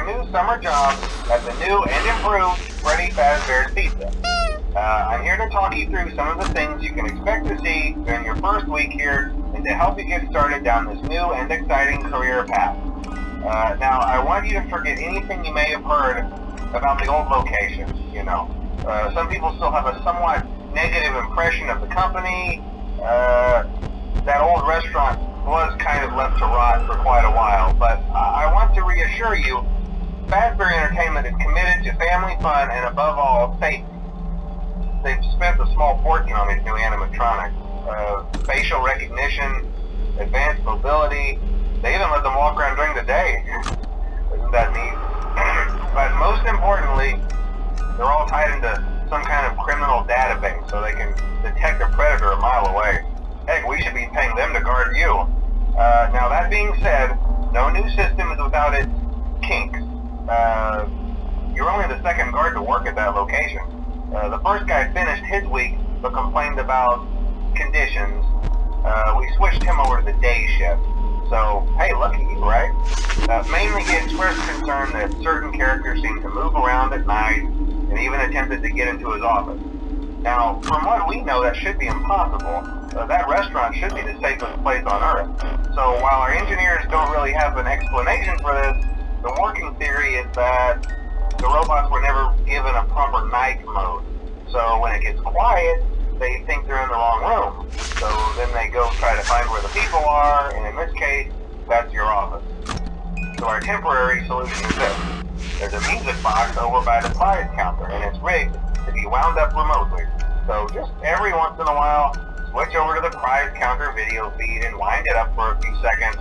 new summer job at the new and improved Freddy Fazbear's Pizza. I'm here to talk you through some of the things you can expect to see during your first week here and to help you get started down this new and exciting career path. Now, I want you to forget anything you may have heard about the old location. Some people still have a somewhat negative impression of the company. That old restaurant was kind of left to rot for quite a while, but I want to reassure you, Fazbear Entertainment is committed to family fun and above all, safety. They've spent a small fortune on these new animatronics. Facial recognition, advanced mobility, they even let them walk around during the day. Isn't that neat? But most importantly, they're all tied into some kind of criminal database so they can detect a predator a mile away. Heck, we should be paying them to guard you. Now that being said, no new system is without its kinks. You're only the second guard to work at that location. The first guy finished his week but complained about conditions. We switched him over to the day shift. So, hey, lucky you, right? Mainly he expressed concern that certain characters seemed to move around at night and even attempted to get into his office. Now, from what we know, that should be impossible. That restaurant should be the safest place on Earth. So while our engineers don't really have an explanation for this, the working theory is that the robots were never given a proper night mode. So when it gets quiet, they think they're in the wrong room. So then they go try to find where the people are, and in this case, that's your office. So our temporary solution is this. There's a music box over by the prize counter, and it's rigged to be wound up remotely. So just every once in a while, switch over to the prize counter video feed and wind it up for a few seconds.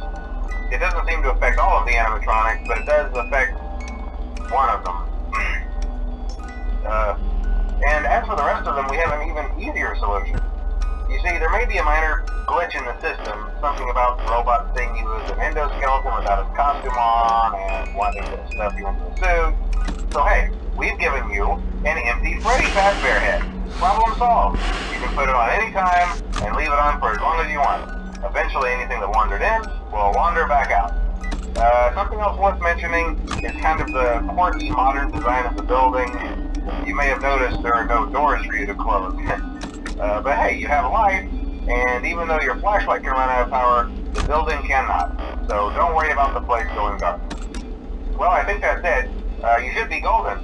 It doesn't seem to affect all of the animatronics, but it does affect one of them. And as for the rest of them, we have an even easier solution. You see, there may be a minor glitch in the system, something about the robot seeing you as an endoskeleton without his costume on and wanting to stuff you into a suit. So hey, we've given you an empty Freddy Fazbear head. Problem solved. You can put it on any time and leave it on for as long as you want. Eventually anything that wandered in will wander back out. Something else worth mentioning is kind of the quirky modern design of the building. You may have noticed there are no doors for you to close. But hey, you have lights, and even though your flashlight can run out of power, the building cannot. So don't worry about the place going dark. Well, I think that's it. You should be golden.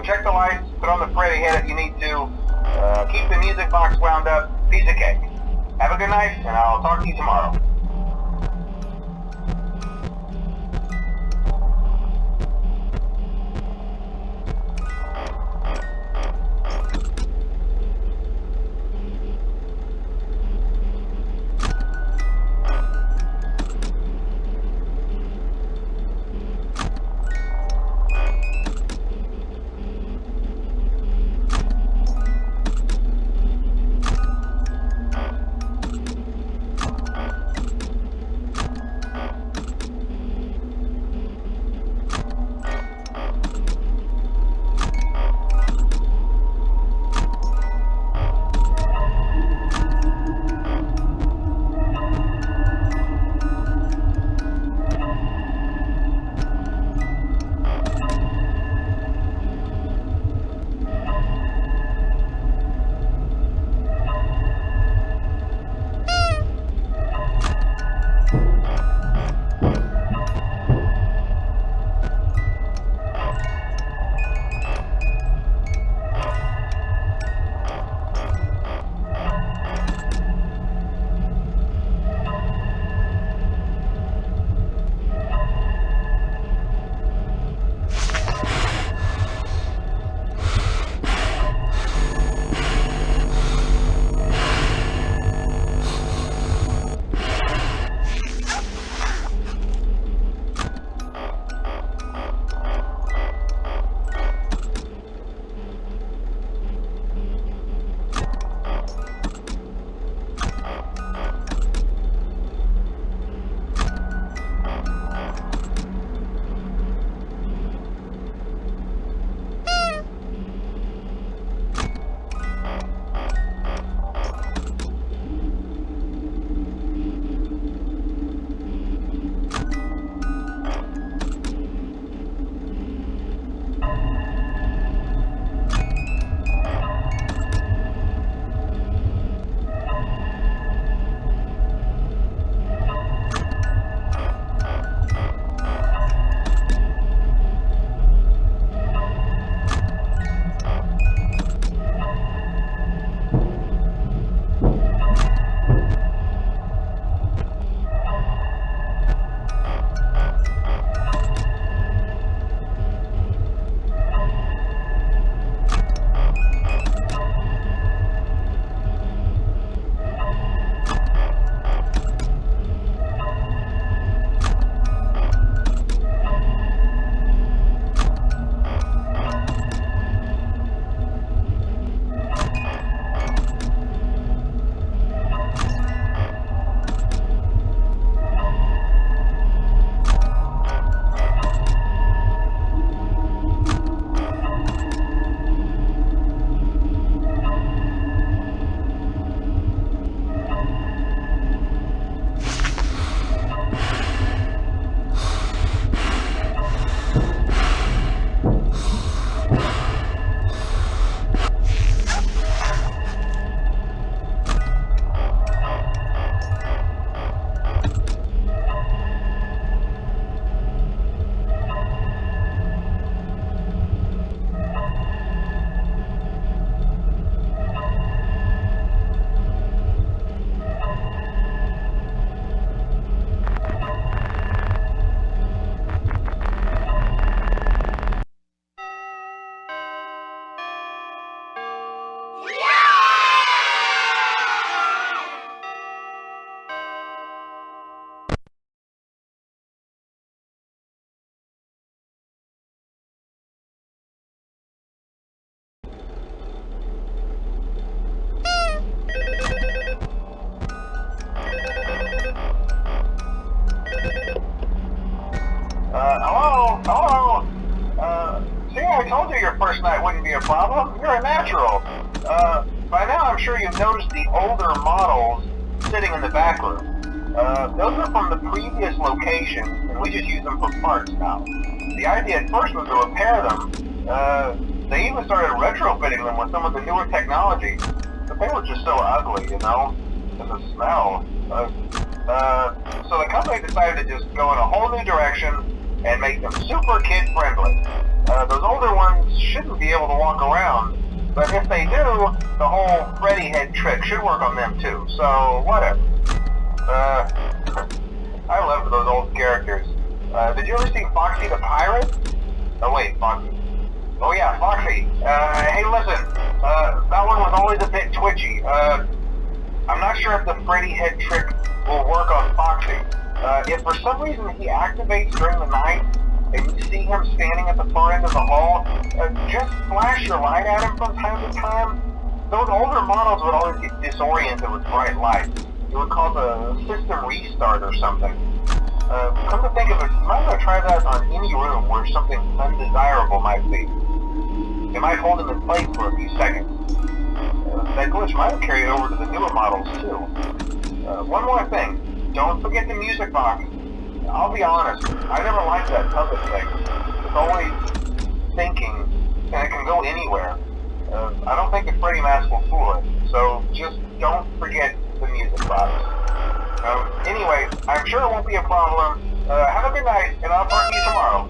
Check the lights, put on the Freddy head if you need to. Keep the music box wound up. Piece of cake. Have a good night, and I'll talk to you tomorrow. Hello? Hello? See, I told you your first night wouldn't be a problem. You're a natural. By now I'm sure you've noticed the older models sitting in the back room. Those are from the previous location, and we just use them for parts now. The idea at first was to repair them. They even started retrofitting them with some of the newer technology, but they were just so ugly, you know? And the smell. So the company decided to just go in a whole new direction and make them super kid-friendly. Those older ones shouldn't be able to walk around, but if they do, the whole Freddy head trick should work on them too, so whatever. I loved those old characters. Did you ever see Foxy the Pirate? Oh wait, Foxy. Oh yeah, Foxy. Hey listen, that one was always a bit twitchy. I'm not sure if the Freddy head trick will work on Foxy. If for some reason he activates during the night, and you see him standing at the far end of the hall, just flash your light at him from time to time. Those older models would always get disoriented with bright lights. It would cause a system restart or something. Come to think of it, you might want to try that on any room where something undesirable might be. It might hold him in place for a few seconds. That glitch might have carried over to the newer models too. One more thing, don't forget the music box. I'll be honest, I never liked that puppet thing. It's always thinking, and it can go anywhere. I don't think the Freddy mask will fool it, so just don't forget the music box. Anyway, I'm sure it won't be a problem. Have a good night, and I'll talk to you tomorrow.